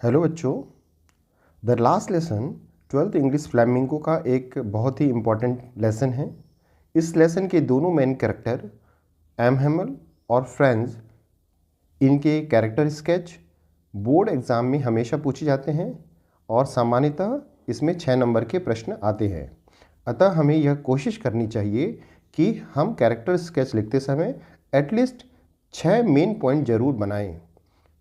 Hello बच्चों, the last lesson 12th English flamingo का एक बहुत ही इम्पॉर्टेंट लेसन है। इस लेसन के दोनों मेन कैरेक्टर एम हैमल और फ्रेंड्स, इनके कैरेक्टर स्केच बोर्ड एग्ज़ाम में हमेशा पूछे जाते हैं और सामान्यतः इसमें 6 नंबर के प्रश्न आते हैं। अतः हमें यह कोशिश करनी चाहिए कि हम कैरेक्टर स्केच लिखते समय एटलीस्ट 6 मेन पॉइंट ज़रूर बनाएं।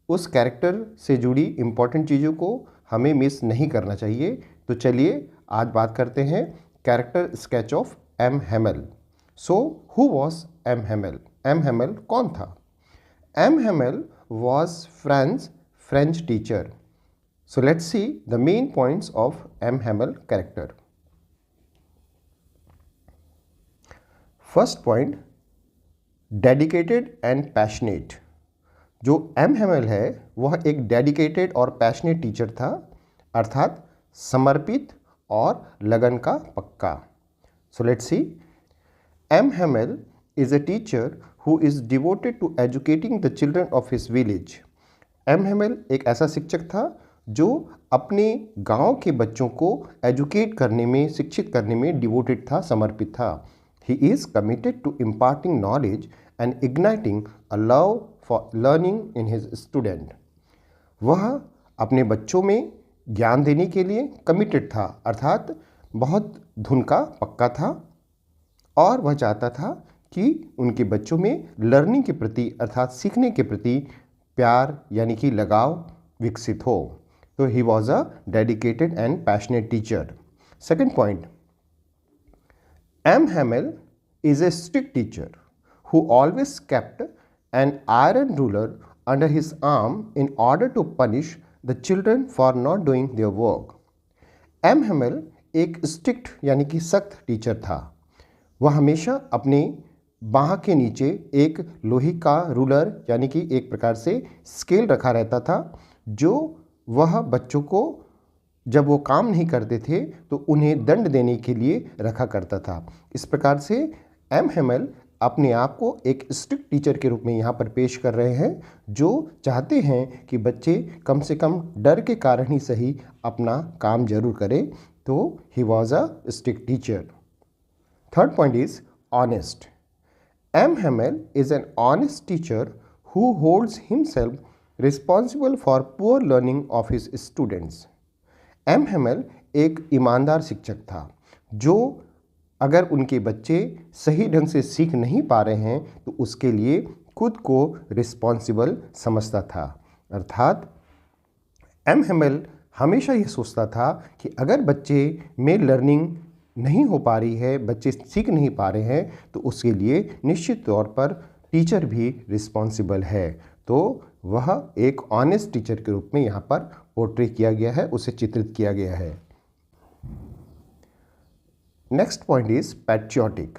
उस कैरेक्टर से जुड़ी इम्पॉर्टेंट चीज़ों को हमें मिस नहीं करना चाहिए। तो चलिए आज बात करते हैं character sketch of M Hamel. So who was M Hamel? M Hamel कौन था? M Hamel was French teacher. So let's see the main points of M Hamel character. First point, dedicated and passionate. जो M Hamel है वह एक dedicated और passionate teacher था, अर्थात समर्पित और लगन का पक्का। So let's see, M Hamel is a teacher who is devoted to educating the children of his village. M Hamel एक ऐसा शिक्षक था जो अपने गांव के बच्चों को एजुकेट करने में, शिक्षित करने में डिवोटेड था, समर्पित था। He is committed to imparting knowledge and igniting a love for learning in his student. वह अपने बच्चों में ज्ञान देने के लिए कमिटेड था, अर्थात बहुत धुन का पक्का था, और वह चाहता था कि उनके बच्चों में लर्निंग के प्रति, अर्थात सीखने के प्रति प्यार यानी कि लगाव विकसित हो। तो he was a dedicated and passionate teacher. Second point, M Hamel is a strict teacher who always kept an iron ruler under his arm in order to punish the children for not doing their work. M Hamel एक strict यानी कि सख्त teacher था। वह हमेशा अपने बाह के नीचे एक लोहे का रूलर यानी कि एक प्रकार से स्केल रखा रहता था, जो वह बच्चों को जब वो काम नहीं करते थे तो उन्हें दंड देने के लिए रखा करता था। इस प्रकार से एम हैमल अपने आप को एक स्ट्रिक्ट टीचर के रूप में यहाँ पर पेश कर रहे हैं, जो चाहते हैं कि बच्चे कम से कम डर के कारण ही सही अपना काम जरूर करें। तो he was a strict teacher. Third point is honest. M Hamel is an honest teacher who holds himself responsible for poor learning of his students. M Hamel एक ईमानदार शिक्षक था, जो अगर उनके बच्चे सही ढंग से सीख नहीं पा रहे हैं तो उसके लिए खुद को रिस्पॉन्सिबल समझता था। अर्थात एम हैमल हमेशा ये सोचता था कि अगर बच्चे में लर्निंग नहीं हो पा रही है, बच्चे सीख नहीं पा रहे हैं, तो उसके लिए निश्चित तौर पर टीचर भी रिस्पॉन्सिबल है। तो वह एक ऑनेस्ट टीचर के रूप में यहाँ पर पोर्ट्रे किया गया है, उसे चित्रित किया गया है। Next point is patriotic.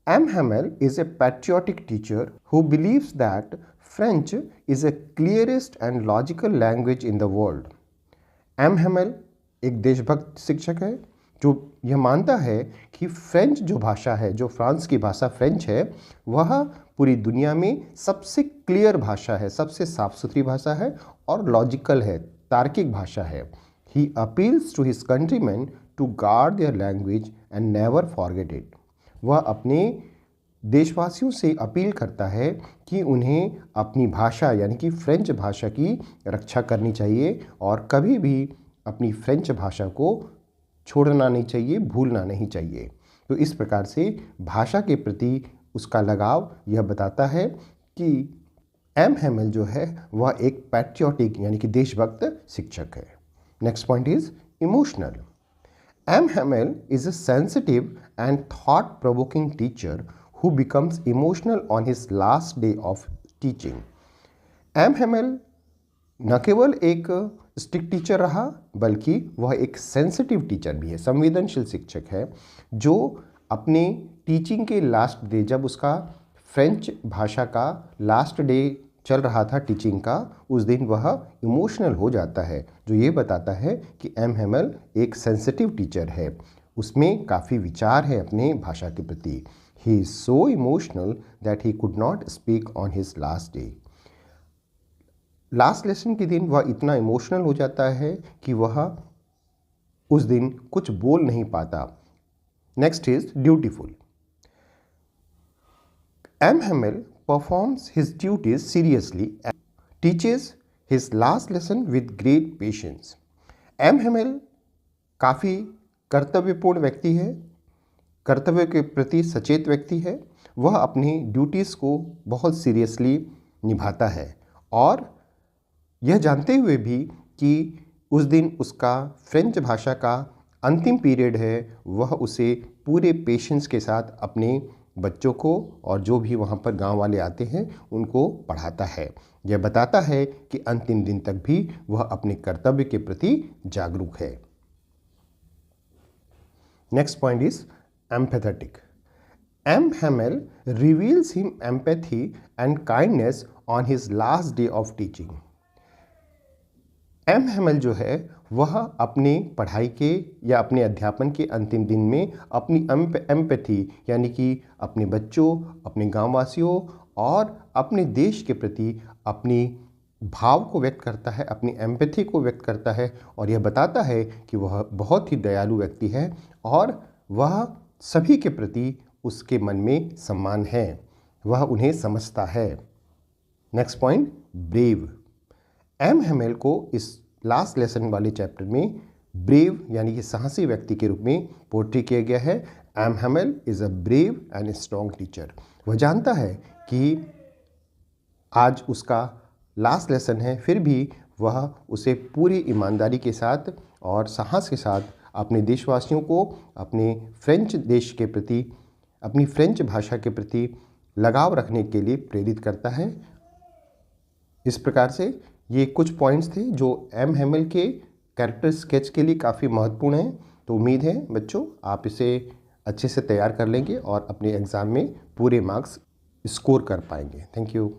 M. Hamel is a patriotic teacher who believes that French is the clearest and logical language in the world. M. Hamel एक देशभक्त शिक्षक है जो यह मानता है कि फ्रेंच जो भाषा है, जो फ्रांस की भाषा फ्रेंच है, वह पूरी दुनिया में सबसे क्लियर भाषा है, सबसे साफ सुथरी भाषा है और लॉजिकल है, तार्किक भाषा है। He appeals to his countrymen to guard their language and never forget it. वह अपने देशवासियों से अपील करता है कि उन्हें अपनी भाषा यानी कि फ्रेंच भाषा की रक्षा करनी चाहिए और कभी भी अपनी फ्रेंच भाषा को छोड़ना नहीं चाहिए, भूलना नहीं चाहिए। तो इस प्रकार से भाषा के प्रति उसका लगाव यह बताता है कि एम हैमल जो है वह एक पैट्रियोटिक यानी कि देशभक्त शिक्षक है। Next point is emotional. M. Hamel is a sensitive and thought-provoking teacher who becomes emotional on his last day of teaching. M. Hamel न केवल एक स्ट्रिक्ट टीचर रहा, बल्कि वह एक सेंसिटिव टीचर भी है, संवेदनशील शिक्षक है, जो अपने टीचिंग के लास्ट डे, जब उसका फ्रेंच भाषा का लास्ट डे चल रहा था टीचिंग का, उस दिन वह इमोशनल हो जाता है, जो ये बताता है कि एम हैमल एक सेंसिटिव टीचर है, उसमें काफ़ी विचार है अपने भाषा के प्रति। He is so emotional that he could not speak on his last day. Last lesson के दिन वह इतना इमोशनल हो जाता है कि वह उस दिन कुछ बोल नहीं पाता। Next is dutiful. M. Hamel performs his duties seriously and teaches his last lesson with great patience. M. Hamel काफ़ी कर्तव्यपूर्ण व्यक्ति है, कर्तव्य के प्रति सचेत व्यक्ति है। वह अपनी ड्यूटीज़ को बहुत सीरियसली निभाता है और यह जानते हुए भी कि उस दिन उसका फ्रेंच भाषा का अंतिम पीरियड है, वह उसे पूरे पेशेंस के साथ अपने बच्चों को और जो भी वहाँ पर गांव वाले आते हैं उनको पढ़ाता है। यह बताता है कि अंतिम दिन तक भी वह अपने कर्तव्य के प्रति जागरूक है। Next point is empathetic. M. Hamel reveals him empathy and kindness on his last day of teaching. M. Hamel जो है वह अपने पढ़ाई के या अपने अध्यापन के अंतिम दिन में अपनी एम्पैथी यानी कि अपने बच्चों, अपने गांववासियों और अपने देश के प्रति अपनी भाव को व्यक्त करता है, अपनी एम्पैथी को व्यक्त करता है और यह बताता है कि वह बहुत ही दयालु व्यक्ति है और वह सभी के प्रति उसके मन में सम्मान है, वह उन्हें समझता है। Next point, brave. M. Hamel को इस लास्ट लेसन वाले चैप्टर में ब्रेव यानी कि साहसी व्यक्ति के रूप में पोर्ट्रे किया गया है। M. Hamel is a brave and strong teacher. वह जानता है कि आज उसका लास्ट लेसन है, फिर भी वह उसे पूरी ईमानदारी के साथ और साहस के साथ अपने देशवासियों को अपने फ्रेंच देश के प्रति, अपनी फ्रेंच भाषा के प्रति लगाव रखने के लिए प्रेरित करता है। इस प्रकार से ये कुछ पॉइंट्स थे जो M. Hamel के कैरेक्टर स्केच के लिए काफ़ी महत्वपूर्ण हैं। तो उम्मीद है बच्चों आप इसे अच्छे से तैयार कर लेंगे और अपने एग्ज़ाम में पूरे मार्क्स स्कोर कर पाएंगे। Thank you.